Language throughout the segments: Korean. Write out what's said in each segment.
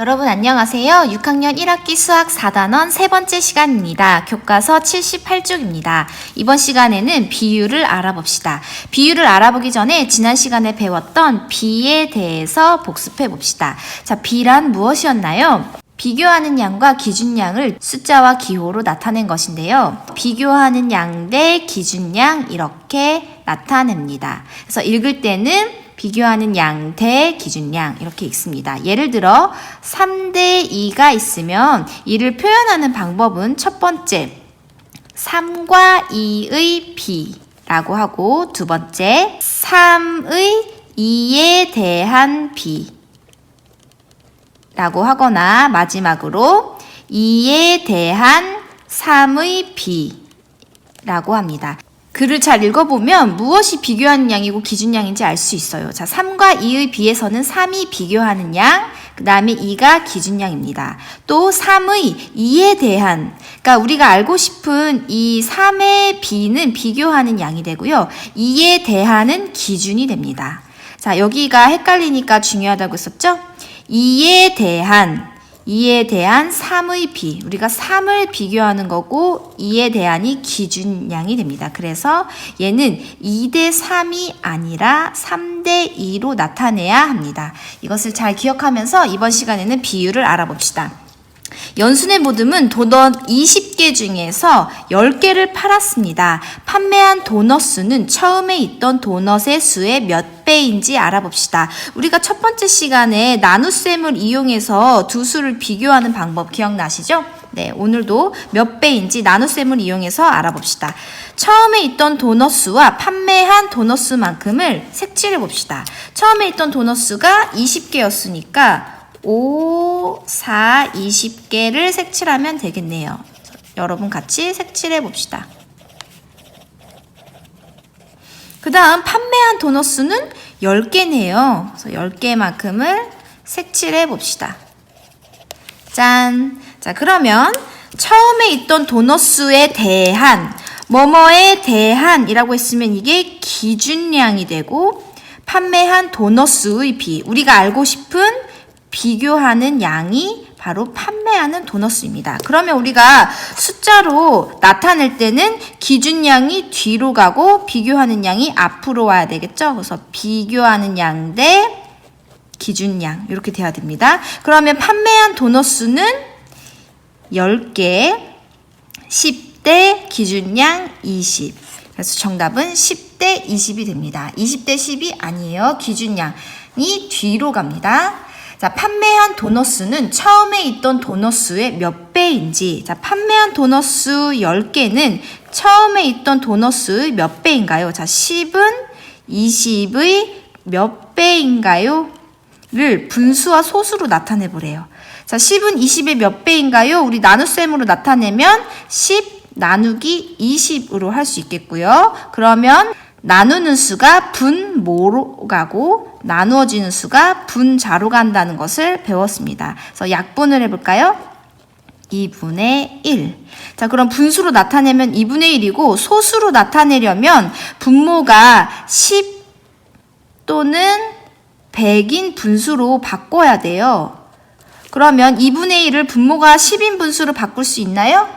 여러분 안녕하세요. 6학년 1학기 수학 4단원 세 번째 시간입니다. 교과서 78쪽입니다. 이번 시간에는 비율을 알아봅시다. 비율을 알아보기 전에 지난 시간에 배웠던 비에 대해서 복습해 봅시다. 자, 비란 무엇이었나요? 비교하는 양과 기준양을 숫자와 기호로 나타낸 것인데요. 비교하는 양 대 기준양 이렇게 나타냅니다. 그래서 읽을 때는 비교하는 양 대 기준양 이렇게 읽습니다. 예를 들어 3대 2가 있으면 이를 표현하는 방법은 첫 번째 3과 2의 비라고 하고 두 번째 3의 2에 대한 비라고 하거나 마지막으로 2에 대한 3의 비라고 합니다. 글을 잘 읽어보면 무엇이 비교하는 양이고 기준양인지 알 수 있어요. 자, 3과 2의 비에서는 3이 비교하는 양, 그 다음에 2가 기준양입니다. 또 3의 2에 대한, 그러니까 우리가 알고 싶은 이 3의 비는 비교하는 양이 되고요. 2에 대한은 기준이 됩니다. 자, 여기가 헷갈리니까 중요하다고 했었죠? 2에 대한 3의 비, 우리가 3을 비교하는 거고 2에 대한이 기준양이 됩니다. 그래서 얘는 2대 3이 아니라 3대 2로 나타내야 합니다. 이것을 잘 기억하면서 이번 시간에는 비율을 알아봅시다. 연순의 모듬은 도넛 20개 중에서 10개를 팔았습니다. 판매한 도넛 수는 처음에 있던 도넛의 수의 몇 배인지 알아봅시다. 우리가 첫 번째 시간에 나눗셈을 이용해서 두 수를 비교하는 방법 기억나시죠? 네, 오늘도 몇 배인지 나눗셈을 이용해서 알아봅시다. 처음에 있던 도넛 수와 판매한 도넛 수만큼을 색칠해 봅시다. 처음에 있던 도넛 수가 20개였으니까 5, 4, 20개를 색칠하면 되겠네요. 여러분 같이 색칠해 봅시다. 그 다음 판매한 도넛 수는 10개네요. 그래서 10개만큼을 색칠해 봅시다. 짠! 자, 그러면 처음에 있던 도넛 수에 대한, 뭐뭐에 대한 이라고 했으면 이게 기준량이 되고 판매한 도넛 수의 비, 우리가 알고 싶은 비교하는 양이 바로 판매하는 도넛수입니다. 그러면 우리가 숫자로 나타낼 때는 기준량이 뒤로 가고 비교하는 양이 앞으로 와야 되겠죠? 그래서 비교하는 양 대 기준량 이렇게 돼야 됩니다. 그러면 판매한 도넛수는 10개, 10대 기준량 20. 그래서 정답은 10대 20이 됩니다. 20대 10이 아니에요. 기준량이 뒤로 갑니다. 자, 판매한 도넛 수는 처음에 있던 도넛 수의 몇 배인지, 자, 판매한 도넛 수 10개는 처음에 있던 도넛 수의 몇 배인가요? 자, 10은 20의 몇 배인가요? 를 분수와 소수로 나타내 보래요. 자, 10은 20의 몇 배인가요? 우리 나눗셈으로 나타내면 10 나누기 20으로 할 수 있겠고요. 그러면 나누는 수가 분모로 가고 나누어지는 수가 분자로 간다는 것을 배웠습니다. 그래서 약분을 해볼까요? 2분의 1. 자, 그럼 분수로 나타내면 2분의 1이고 소수로 나타내려면 분모가 10 또는 100인 분수로 바꿔야 돼요. 그러면 2분의 1을 분모가 10인 분수로 바꿀 수 있나요?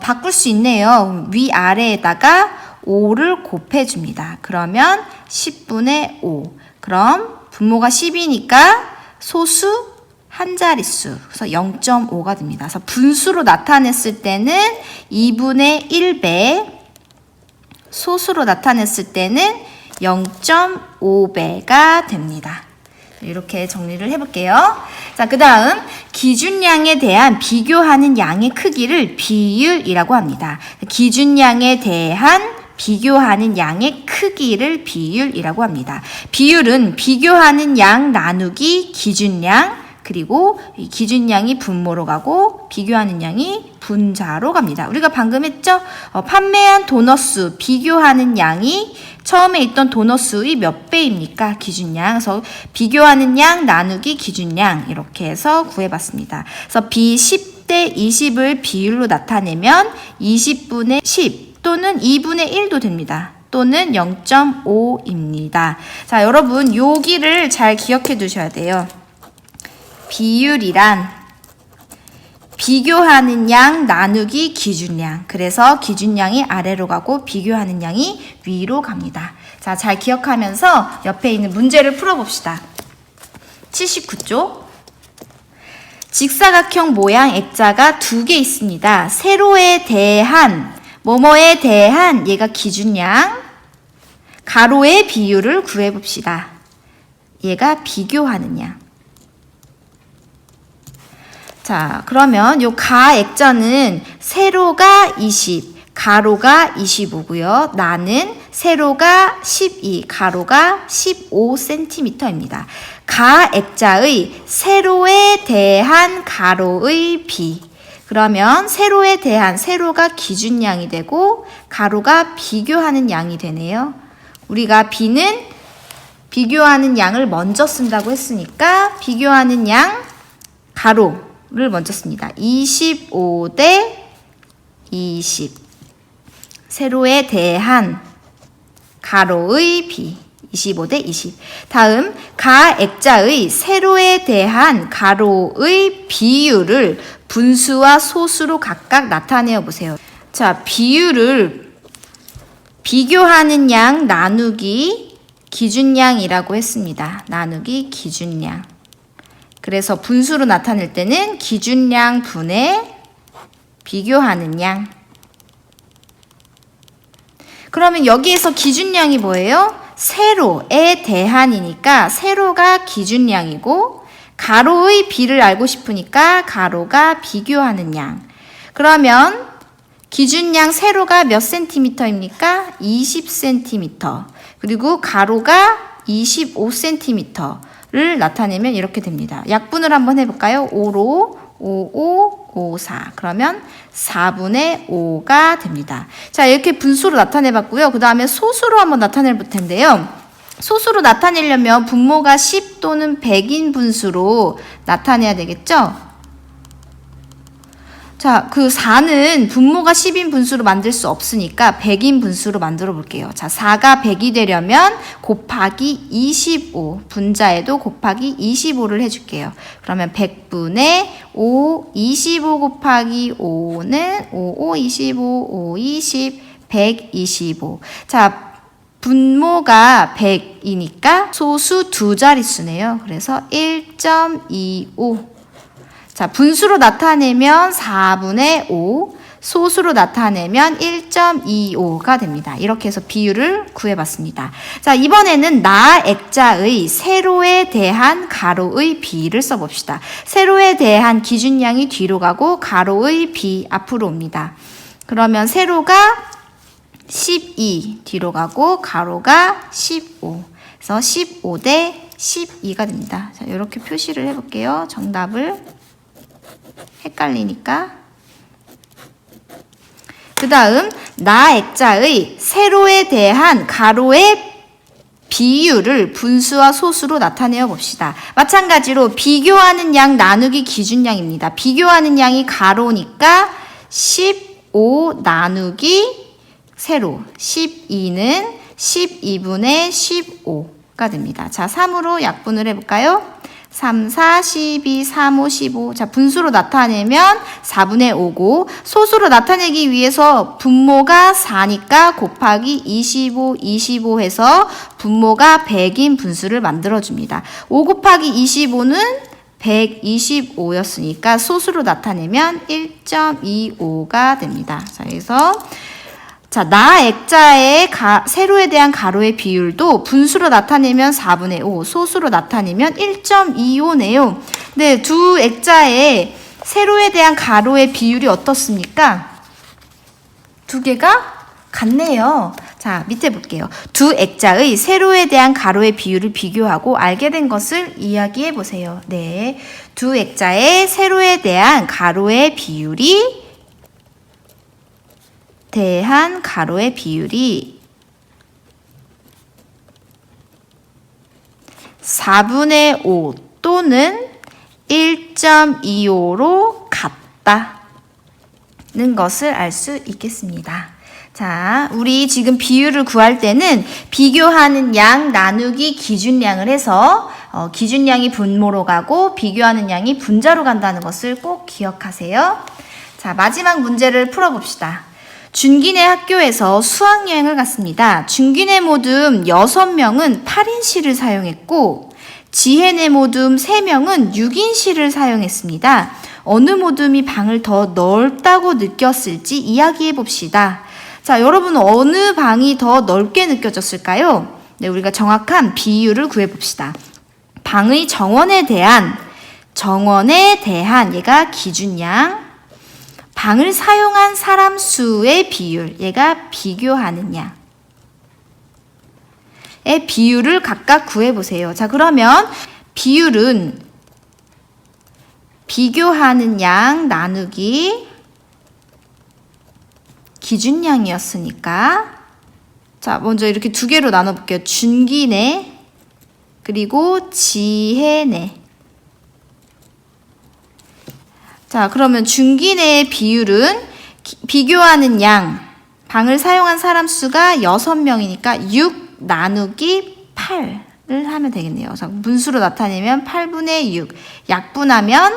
바꿀 수 있네요. 위아래에다가 5를 곱해줍니다. 그러면 10분의 5. 그럼 분모가 10이니까 소수 한 자릿수. 그래서 0.5가 됩니다. 그래서 분수로 나타냈을 때는 2분의 1배, 소수로 나타냈을 때는 0.5배가 됩니다. 이렇게 정리를 해볼게요. 자, 그 다음 기준량에 대한 비교하는 양의 크기를 비율이라고 합니다. 기준량에 대한 비교하는 양의 크기를 비율이라고 합니다. 비율은 비교하는 양 나누기 기준량, 그리고 이 기준량이 분모로 가고 비교하는 양이 분자로 갑니다. 우리가 방금 했죠? 판매한 도넛수 비교하는 양이 처음에 있던 도넛수의 몇 배입니까? 기준량. 그래서 비교하는 양 나누기 기준량 이렇게 해서 구해봤습니다. 그래서 비 10대 20을 비율로 나타내면 20분의 10 또는 2분의 1도 됩니다. 또는 0.5입니다. 자, 여러분 여기를 잘 기억해 두셔야 돼요. 비율이란 비교하는 양 나누기 기준량. 그래서 기준량이 아래로 가고 비교하는 양이 위로 갑니다. 자, 잘 기억하면서 옆에 있는 문제를 풀어봅시다. 79쪽. 직사각형 모양 액자가 2개 있습니다. 세로에 대한 뭐뭐에 대한 얘가 기준량, 가로의 비율을 구해봅시다. 얘가 비교하는 양. 자, 그러면 요 가 액자는 세로가 20, 가로가 25고요. 나는 세로가 12, 가로가 15cm입니다. 가 액자의 세로에 대한 가로의 비. 그러면 세로에 대한 세로가 기준량이 되고 가로가 비교하는 양이 되네요. 우리가 비는 비교하는 양을 먼저 쓴다고 했으니까 비교하는 양 가로를 먼저 씁니다. 25 대 20. 세로에 대한 가로의 비. 25 대 20. 다음 가 액자의 세로에 대한 가로의 비율을 분수와 소수로 각각 나타내어 보세요. 자, 비율을 비교하는 양 나누기 기준량이라고 했습니다. 나누기 기준량. 그래서 분수로 나타낼 때는 기준량 분의 비교하는 양. 그러면 여기에서 기준량이 뭐예요? 세로에 대한이니까 세로가 기준량이고 가로의 비를 알고 싶으니까 가로가 비교하는 양. 그러면 기준량 세로가 몇 센티미터입니까? 20cm. 그리고 가로가 25cm를 나타내면 이렇게 됩니다. 약분을 한번 해볼까요? 5로 55, 54. 그러면 4분의 5가 됩니다. 자, 이렇게 분수로 나타내봤고요. 그 다음에 소수로 한번 나타내 볼 텐데요. 소수로 나타내려면 분모가 10 또는 100인 분수로 나타내야 되겠죠? 자, 그 4는 분모가 10인 분수로 만들 수 없으니까 100인 분수로 만들어 볼게요. 자, 4가 100이 되려면 곱하기 25, 분자에도 곱하기 25를 해줄게요. 그러면 100분의 5, 25 곱하기 5는 5, 5, 25, 5, 20, 125. 자, 분모가 100이니까 소수 두 자릿수네요. 그래서 1.25. 자, 분수로 나타내면 4분의 5, 소수로 나타내면 1.25가 됩니다. 이렇게 해서 비율을 구해봤습니다. 자, 이번에는 나 액자의 세로에 대한 가로의 비를 써봅시다. 세로에 대한 기준량이 뒤로 가고 가로의 비 앞으로 옵니다. 그러면 세로가 12 뒤로 가고 가로가 15. 그래서 15 대 12가 됩니다. 자, 이렇게 표시를 해볼게요. 정답을. 헷갈리니까. 그 다음 나 액자의 세로에 대한 가로의 비율을 분수와 소수로 나타내어 봅시다. 마찬가지로 비교하는 양 나누기 기준량입니다. 비교하는 양이 가로니까 15 나누기 세로 12는 12분의 15가 됩니다. 자, 3으로 약분을 해볼까요? 3, 4, 12, 3, 5, 15. 자, 분수로 나타내면 4분의 5고 소수로 나타내기 위해서 분모가 4니까 곱하기 25, 25 해서 분모가 100인 분수를 만들어줍니다. 5 곱하기 25는 125였으니까 소수로 나타내면 1.25가 됩니다. 자, 그래서 자, 나 액자의 세로에 대한 가로의 비율도 분수로 나타내면 4분의 5, 소수로 나타내면 1.25네요. 네, 두 액자의 세로에 대한 가로의 비율이 어떻습니까? 두 개가 같네요. 자, 밑에 볼게요. 두 액자의 세로에 대한 가로의 비율을 비교하고 알게 된 것을 이야기해 보세요. 네, 두 액자의 세로에 대한 가로의 비율이 대한 가로의 비율이 4분의 5 또는 1.25로 같다는 것을 알 수 있겠습니다. 자, 우리 지금 비율을 구할 때는 비교하는 양 나누기 기준량을 해서 기준량이 분모로 가고 비교하는 양이 분자로 간다는 것을 꼭 기억하세요. 자, 마지막 문제를 풀어봅시다. 준기네 학교에서 수학여행을 갔습니다. 준기네 모듬 6명은 8인실을 사용했고 지혜네 모듬 3명은 6인실을 사용했습니다. 어느 모듬이 방을 더 넓다고 느꼈을지 이야기해 봅시다. 자, 여러분 어느 방이 더 넓게 느껴졌을까요? 네, 우리가 정확한 비율을 구해 봅시다. 방의 정원에 대한 얘가 기준량, 방을 사용한 사람 수의 비율, 얘가 비교하는 양의 비율을 각각 구해보세요. 자, 그러면 비율은 비교하는 양 나누기 기준량이었으니까, 자, 먼저 이렇게 두 개로 나눠볼게요. 준기네 그리고 지혜네. 자, 그러면 준기네의 비율은 비교하는 양, 방을 사용한 사람 수가 6명이니까 6 나누기 8을 하면 되겠네요. 자, 분수로 나타내면 8분의 6, 약분하면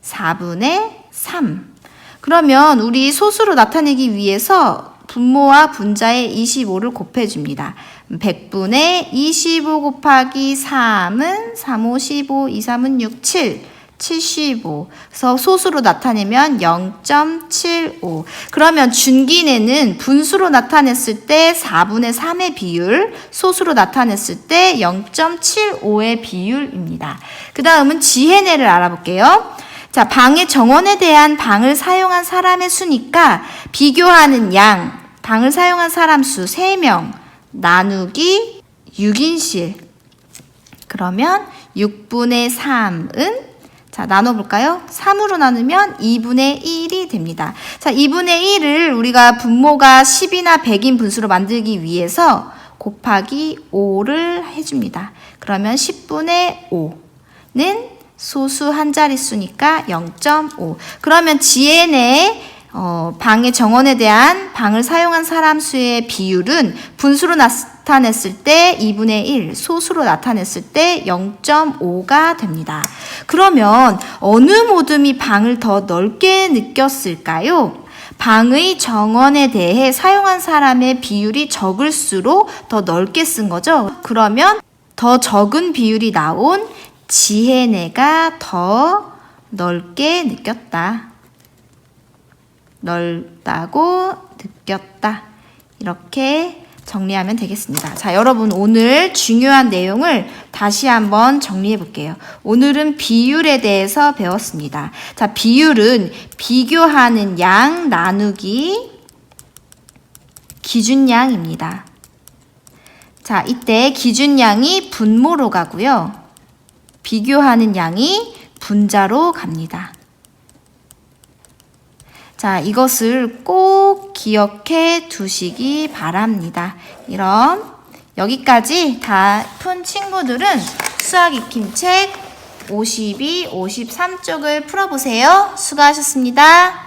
4분의 3. 그러면 우리 소수로 나타내기 위해서 분모와 분자에 25를 곱해줍니다. 100분의 25 곱하기 3은 3, 5, 15, 2, 3은 6, 7, 75. 그래서 소수로 나타내면 0.75. 그러면 준기네는 분수로 나타냈을 때 4분의 3의 비율, 소수로 나타냈을 때 0.75의 비율입니다. 그 다음은 지혜네를 알아볼게요. 자, 방의 정원에 대한 방을 사용한 사람의 수니까 비교하는 양, 방을 사용한 사람 수 3명 나누기 6인실. 그러면 6분의 3은, 자, 나눠볼까요? 3으로 나누면 2분의 1이 됩니다. 자, 2분의 1을 우리가 분모가 10이나 100인 분수로 만들기 위해서 곱하기 5를 해줍니다. 그러면 10분의 5는 소수 한 자릿수니까 0.5. 그러면 지혜네 방의 정원에 대한 방을 사용한 사람 수의 비율은 분수로 나타냈을 때 2분의 1, 소수로 나타냈을 때 0.5가 됩니다. 그러면 어느 모듬이 방을 더 넓게 느꼈을까요? 방의 정원에 대해 사용한 사람의 비율이 적을수록 더 넓게 쓴 거죠. 그러면 더 적은 비율이 나온 지혜네가 더 넓게 느꼈다. 넓다고 느꼈다. 이렇게 정리하면 되겠습니다. 자, 여러분 오늘 중요한 내용을 다시 한번 정리해 볼게요. 오늘은 비율에 대해서 배웠습니다. 자, 비율은 비교하는 양 나누기 기준량입니다. 자, 이때 기준량이 분모로 가고요. 비교하는 양이 분자로 갑니다. 자, 이것을 꼭 기억해 두시기 바랍니다. 여기까지 다 푼 친구들은 수학 익힘책 52, 53쪽을 풀어보세요. 수고하셨습니다.